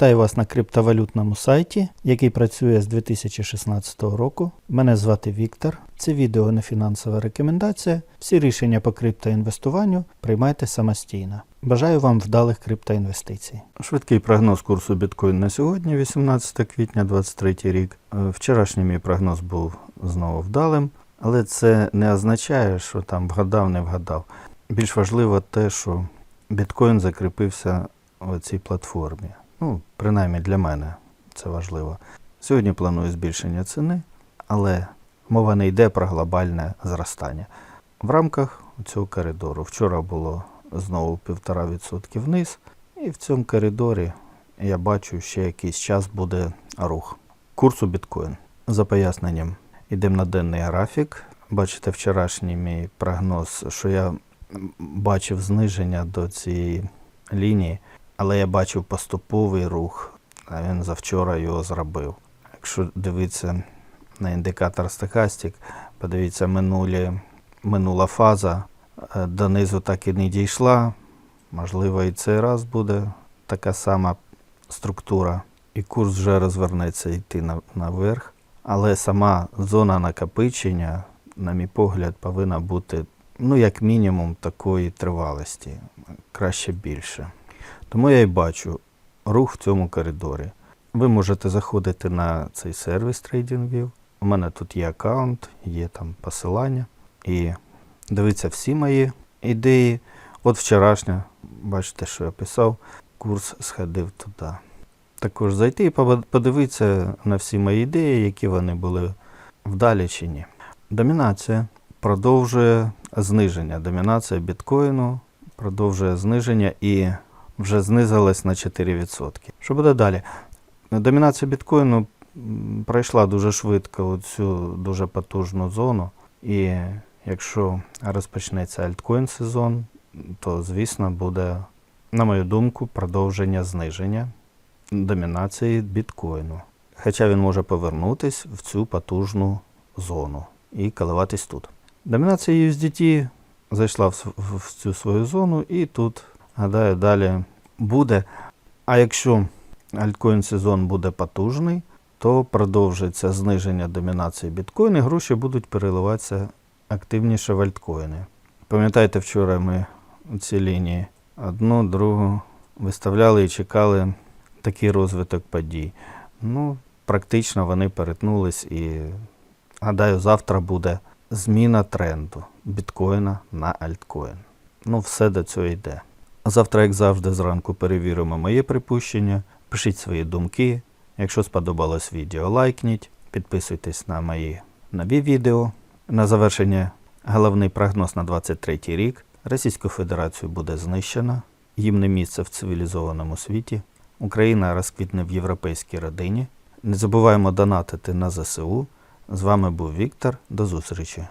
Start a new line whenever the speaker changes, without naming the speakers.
Вітаю вас на криптовалютному сайті, який працює з 2016 року. Мене звати Віктор. Це відео не фінансова рекомендація. Всі рішення по криптоінвестуванню приймайте самостійно. Бажаю вам вдалих криптоінвестицій. Швидкий прогноз курсу біткоін на сьогодні, 18 квітня 2023 рік. Вчорашній мій прогноз був знову вдалим, але це не означає, що там вгадав, не вгадав. Більш важливо те, що біткоін закріпився в цій платформі. Принаймні для мене це важливо. Сьогодні планую збільшення ціни, але мова не йде про глобальне зростання. В рамках цього коридору вчора було знову 1,5% вниз, і в цьому коридорі я бачу, ще якийсь час буде рух. Курсу біткоін. За поясненням, йдемо на денний графік. Бачите, вчорашній мій прогноз, що я бачив зниження до цієї лінії, але я бачив поступовий рух, а він завчора його зробив. Якщо дивитися на індикатор Stochastic, подивіться, минула фаза, донизу так і не дійшла, можливо і цей раз буде така сама структура, і курс вже розвернеться йти наверх, але сама зона накопичення, на мій погляд, повинна бути, як мінімум, такої тривалості, краще більше. Тому я і бачу рух в цьому коридорі. Ви можете заходити на цей сервіс TradingView. У мене тут є аккаунт, є там посилання. І дивіться всі мої ідеї. От вчорашня, бачите, що я писав, курс сходив туди. Також зайти і подивитися на всі мої ідеї, які вони були вдалі чи ні. Домінація продовжує зниження. Домінація біткоїну продовжує зниження і вже знизилась на 4%. Що буде далі? Домінація біткоїну пройшла дуже швидко цю дуже потужну зону. І якщо розпочнеться альткоін сезон, то, звісно, буде, на мою думку, продовження зниження домінації біткоїну. Хоча він може повернутися в цю потужну зону і коливатись тут. Домінація USDT зайшла в цю свою зону і тут, гадаю, далі буде. А якщо альткоін сезон буде потужний, то продовжиться зниження домінації біткоїну, і гроші будуть переливатися активніше в альткоїни. Пам'ятаєте, вчора ми ці лінії одну, другу виставляли і чекали такий розвиток подій. Практично вони перетнулись і, гадаю, завтра буде зміна тренду біткоїна на альткоін. Все до цього йде. Завтра, як завжди, зранку перевіримо моє припущення. Пишіть свої думки. Якщо сподобалось відео, лайкніть. Підписуйтесь на мої нові відео. На завершення головний прогноз на 2023 рік. Російську Федерацію буде знищено. Їм не місце в цивілізованому світі. Україна розквітне в європейській родині. Не забуваємо донатити на ЗСУ. З вами був Віктор. До зустрічі.